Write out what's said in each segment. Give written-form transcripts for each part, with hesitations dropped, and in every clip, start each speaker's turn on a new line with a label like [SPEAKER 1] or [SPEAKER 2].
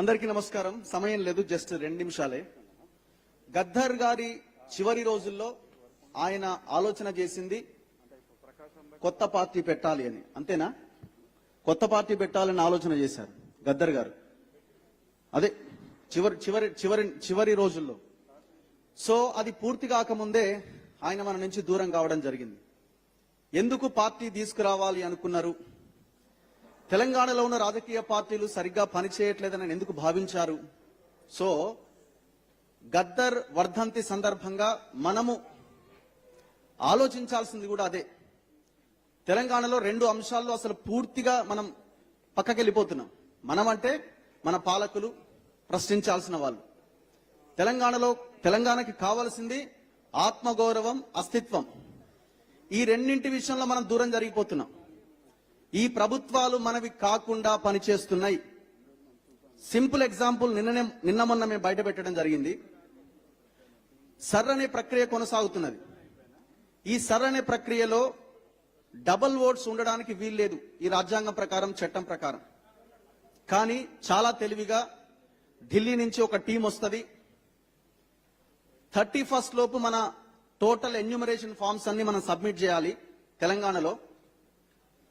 [SPEAKER 1] అందరికీ నమస్కారం. సమయం లేదు, జస్ట్ 2 నిమిషాలే. గద్దర్ గారి చివరి రోజుల్లో ఆయన ఆలోచన చేసింది కొత్త పార్టీ పెట్టాలి అని, అంతేనా? కొత్త పార్టీ పెట్టాలని ఆలోచన చేశారు గద్దర్ గారు. అదే చివరి రోజుల్లో. సో అది పూర్తి కాకముందే ఆయన మన నుంచి దూరం కావడం జరిగింది. ఎందుకు పార్టీ తీసుకురావాలి అనుకున్నారు? తెలంగాణలో ఉన్న రాజకీయ పార్టీలు సరిగ్గా పనిచేయట్లేదని ఎందుకు భావించారు? సో గద్దర్ వర్ధంతి సందర్భంగా మనము ఆలోచించాల్సింది కూడా అదే. తెలంగాణలో 2 అంశాల్లో అసలు పూర్తిగా మనం పక్కకెళ్ళిపోతున్నాం. మనం అంటే మన పాలకులు, ప్రశ్నించాల్సిన వాళ్ళు. తెలంగాణకి కావాల్సింది ఆత్మగౌరవం, అస్తిత్వం. ఈ రెండింటి విషయంలో మనం దూరం జరిగిపోతున్నాం. ఈ ప్రభుత్వాలు మనవి కాకుండా పనిచేస్తున్నాయి. సింపుల్ ఎగ్జాంపుల్ నిన్న మొన్న మేము బయట పెట్టడం జరిగింది. సర్ అనే ప్రక్రియ కొనసాగుతున్నది. ఈ సర్ అనే ప్రక్రియలో డబుల్ ఓట్స్ ఉండడానికి వీల్లేదు ఈ రాజ్యాంగం ప్రకారం, చట్టం ప్రకారం. కానీ చాలా తెలివిగా ఢిల్లీ నుంచి ఒక టీం వస్తుంది. 31 లోపు మన టోటల్ ఎన్యూమరేషన్ ఫామ్స్ అన్ని మనం సబ్మిట్ చేయాలి తెలంగాణలో.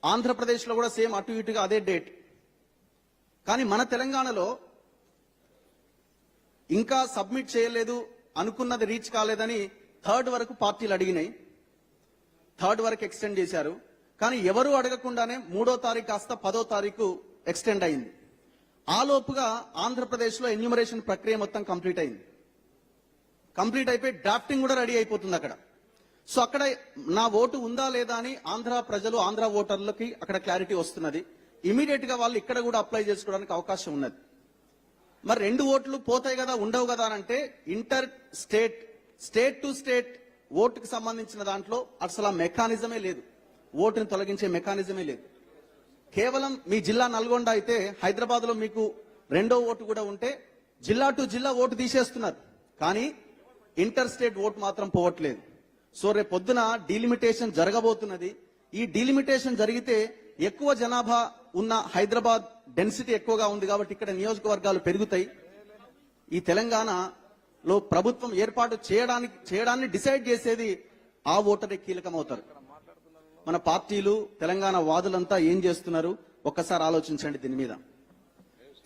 [SPEAKER 1] ఆంధ్రప్రదేశ్లో కూడా సేమ్ అటు ఇటుగా అదే డేట్. కానీ మన తెలంగాణలో ఇంకా సబ్మిట్ చేయలేదు, అనుకున్నది రీచ్ కాలేదని 3rd వరకు పార్టీలు అడిగినాయి. 3rd వరకు ఎక్స్టెండ్ చేశారు. కానీ ఎవరు అడగకుండానే 3వ తారీఖు కాస్త 10వ తారీఖు ఎక్స్టెండ్ అయింది. ఆ లోపుగా ఆంధ్రప్రదేశ్లో ఎన్యూమరేషన్ ప్రక్రియ మొత్తం కంప్లీట్ అయింది. కంప్లీట్ అయిపోయి డ్రాఫ్టింగ్ కూడా రెడీ అయిపోతుంది అక్కడ. సో అక్కడ నా ఓటు ఉందా లేదా అని ఆంధ్ర ప్రజలు, ఆంధ్ర ఓటర్లకి అక్కడ క్లారిటీ వస్తున్నది. ఇమీడియట్ గా వాళ్ళు ఇక్కడ కూడా అప్లై చేసుకోవడానికి అవకాశం ఉన్నది. మరి 2 ఓట్లు పోతాయి కదా, ఉండవు కదా అని అంటే ఇంటర్ స్టేట్ టు స్టేట్ ఓటుకి సంబంధించిన దాంట్లో అసలు ఆ మెకానిజమే లేదు. ఓటుని తొలగించే మెకానిజమే లేదు. కేవలం మీ జిల్లా నల్గొండ అయితే హైదరాబాద్ లో మీకు 2వ ఓటు కూడా ఉంటే జిల్లా టు జిల్లా ఓటు తీసేస్తున్నారు. కానీ ఇంటర్ స్టేట్ ఓటు మాత్రం పోవట్లేదు. సో రేపు పొద్దున డీలిమిటేషన్ జరగబోతున్నది. ఈ డీలిమిటేషన్ జరిగితే ఎక్కువ జనాభా ఉన్న హైదరాబాద్ డెన్సిటీ ఎక్కువగా ఉంది కాబట్టి ఇక్కడ నియోజకవర్గాలు పెరుగుతాయి. ఈ తెలంగాణలో ప్రభుత్వం ఏర్పాటు చేయడాన్ని డిసైడ్ చేసేది ఆ ఓటరే కీలకమవుతారు. మన పార్టీలు, తెలంగాణ వాదులంతా ఏం చేస్తున్నారు ఒక్కసారి ఆలోచించండి దీని మీద.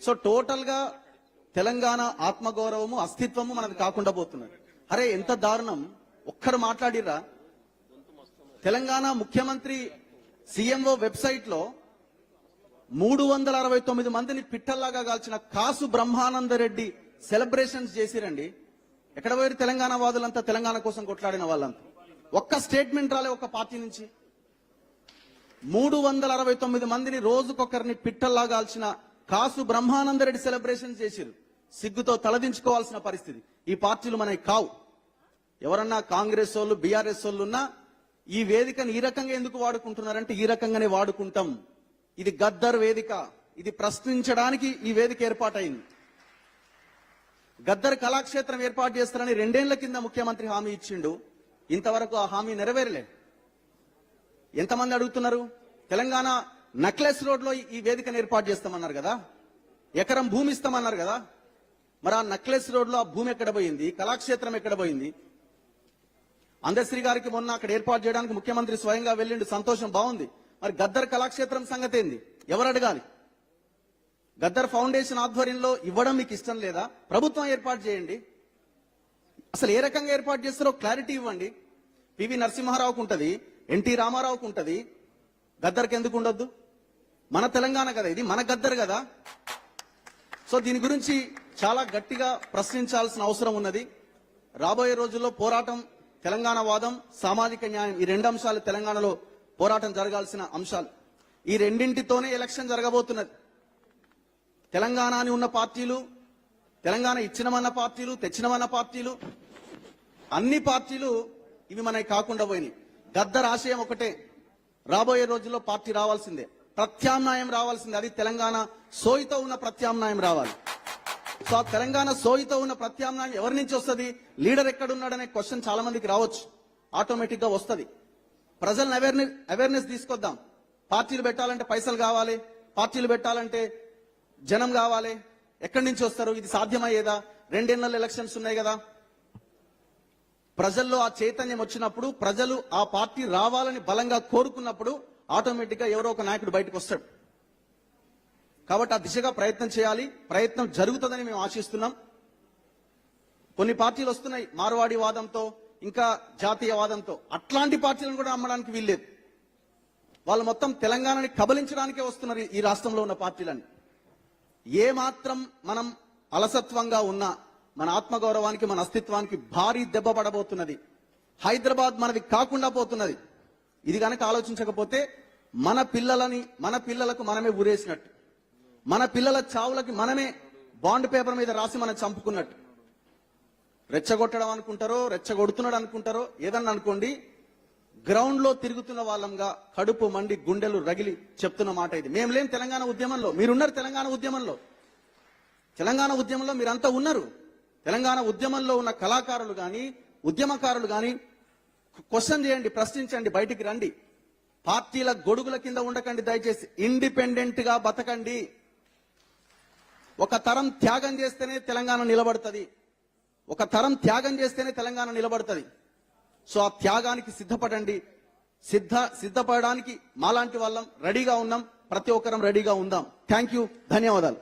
[SPEAKER 1] సో టోటల్ గా తెలంగాణ ఆత్మగౌరవము, అస్తిత్వము మనది కాకుండా పోతున్నది. అరే ఎంత దారుణం! ఒక్కరు మాట్లాడిరా? తెలంగాణ ముఖ్యమంత్రి సీఎంఓ వెబ్సైట్ లో 369 మందిని పిట్టల్లాగా కాల్చిన కాసు బ్రహ్మానందరెడ్డి సెలబ్రేషన్స్ చేసిరండి. ఎక్కడ పోయారు తెలంగాణ వాదులంతా, తెలంగాణ కోసం కొట్లాడిన వాళ్ళంతా? ఒక్క స్టేట్మెంట్ రాలే ఒక్క పార్టీ నుంచి. 369 మందిని రోజుకొకరిని పిట్టల్లా కాల్చిన కాసు బ్రహ్మానందరెడ్డి సెలబ్రేషన్స్ చేసిరు. సిగ్గుతో తలదించుకోవాల్సిన పరిస్థితి. ఈ పార్టీలు మనకి కావు. ఎవరన్నా కాంగ్రెస్ వాళ్ళు, బీఆర్ఎస్ వాళ్ళు ఉన్నా ఈ వేదికను ఈ రకంగా ఎందుకు వాడుకుంటున్నారంటే ఈ రకంగానే వాడుకుంటాం. ఇది గద్దర్ వేదిక. ఇది ప్రశ్నించడానికి ఈ వేదిక ఏర్పాటైంది. గద్దర్ కళాక్షేత్రం ఏర్పాటు చేస్తారని 2 ఏళ్ల కింద ముఖ్యమంత్రి హామీ ఇచ్చిండు. ఇంతవరకు ఆ హామీ నెరవేరలే. ఎంతమంది అడుగుతున్నారు? తెలంగాణ నక్లెస్ రోడ్ లో ఈ వేదికను ఏర్పాటు చేస్తామన్నారు కదా, ఎకరం భూమి ఇస్తామన్నారు కదా. మరి ఆ నక్లెస్ రోడ్ లో ఆ భూమి ఎక్కడ పోయింది? కళాక్షేత్రం ఎక్కడ పోయింది? అందశ్రీ గారికి మొన్న అక్కడ ఏర్పాటు చేయడానికి ముఖ్యమంత్రి స్వయంగా వెళ్ళిండు, సంతోషం, బాగుంది. మరి గద్దర్ కళాక్షేత్రం సంగతి ఏంది? ఎవరు అడగాలి? గద్దర్ ఫౌండేషన్ ఆధ్వర్యంలో ఇవ్వడం మీకు ఇష్టం లేదా? ప్రభుత్వం ఏర్పాటు చేయండి. అసలు ఏ రకంగా ఏర్పాటు చేస్తారో క్లారిటీ ఇవ్వండి. పివి నరసింహారావుకు ఉంటది, ఎన్టీ రామారావుకు ఉంటది, గద్దర్కి ఎందుకు ఉండొద్దు? మన తెలంగాణ కదా ఇది, మన గద్దర్ కదా. సో దీని గురించి చాలా గట్టిగా ప్రశ్నించాల్సిన అవసరం ఉన్నది. రాబోయే రోజుల్లో పోరాటం, తెలంగాణ వాదం, సామాజిక న్యాయం, ఈ 2 అంశాలు తెలంగాణలో పోరాటం జరగాల్సిన అంశాలు. ఈ రెండింటితోనే ఎలక్షన్ జరగబోతున్నది. తెలంగాణ అని ఉన్న పార్టీలు, తెలంగాణ ఇచ్చినమన్న పార్టీలు, తెచ్చినమన్న పార్టీలు, అన్ని పార్టీలు ఇవి మనకి కాకుండా పోయినాయి. గద్దర్ ఆశయం ఒకటే, రాబోయే రోజుల్లో పార్టీ రావాల్సిందే, ప్రత్యామ్నాయం రావాల్సిందే. అది తెలంగాణ సోయితో ఉన్న ప్రత్యామ్నాయం రావాలి. సో తెలంగాణ సోయితో ఉన్న ప్రత్యామ్నాయం ఎవరి నుంచి వస్తుంది? లీడర్ ఎక్కడున్నాడనే క్వశ్చన్ చాలా మందికి రావచ్చు. ఆటోమేటిక్ గా వస్తుంది. ప్రజలను అవేర్నెస్ తీసుకొద్దాం. పార్టీలు పెట్టాలంటే పైసలు కావాలి, పార్టీలు పెట్టాలంటే జనం కావాలి, ఎక్కడి నుంచి వస్తారు? ఇది సాధ్యమయ్యేదా? 2 నెలల ఎలక్షన్స్ ఉన్నాయి కదా. ప్రజల్లో ఆ చైతన్యం వచ్చినప్పుడు, ప్రజలు ఆ పార్టీ రావాలని బలంగా కోరుకున్నప్పుడు ఆటోమేటిక్ గా ఎవరో ఒక నాయకుడు బయటకు వస్తాడు. కాబట్టి ఆ దిశగా ప్రయత్నం చేయాలి. ప్రయత్నం జరుగుతుందని మేము ఆశిస్తున్నాం. కొన్ని పార్టీలు వస్తున్నాయి మార్వాడి వాదంతో, ఇంకా జాతీయవాదంతో. అట్లాంటి పార్టీలను కూడా నమ్మడానికి వీల్లేదు. వాళ్ళు మొత్తం తెలంగాణని కబలించడానికే వస్తున్నారు ఈ రాష్ట్రంలో ఉన్న పార్టీలని. ఏ మాత్రం మనం అలసత్వంగా ఉన్నా మన ఆత్మగౌరవానికి, మన అస్తిత్వానికి భారీ దెబ్బ పడబోతున్నది. హైదరాబాద్ మనది కాకుండా పోతున్నది. ఇది కనుక ఆలోచించకపోతే మన పిల్లలకు మనమే ఊరేసినట్టు, మన పిల్లల చావులకి మనమే బాండ్ పేపర్ మీద రాసి మనం చంపుకున్నట్టు. రెచ్చగొట్టడం అనుకుంటారో, రెచ్చగొడుతున్నాడు అనుకుంటారో, ఏదన్నా అనుకోండి, గ్రౌండ్ లో తిరుగుతున్న వాళ్ళంగా కడుపు మండి గుండెలు రగిలి చెప్తున్న మాట ఇది. మేము లేం తెలంగాణ ఉద్యమంలో, మీరున్నారు తెలంగాణ ఉద్యమంలో. తెలంగాణ ఉద్యమంలో మీరంతా ఉన్నారు. తెలంగాణ ఉద్యమంలో ఉన్న కళాకారులు గాని, ఉద్యమకారులు గాని క్వశ్చన్ చేయండి, ప్రశ్నించండి, బయటికి రండి. పార్టీల గొడుగుల కింద ఉండకండి. దయచేసి ఇండిపెండెంట్ గా బతకండి. ఒక తరం త్యాగం చేస్తేనే తెలంగాణ నిలబడుతుంది. ఒక తరం త్యాగం చేస్తేనే తెలంగాణ నిలబడుతుంది. సో ఆ త్యాగానికి సిద్ధపడండి. సిద్ధపడడానికి మాలాంటి వాళ్ళం రెడీగా ఉన్నాం. ప్రతి ఒక్కరం రెడీగా ఉందాం. థ్యాంక్ యూ, ధన్యవాదాలు.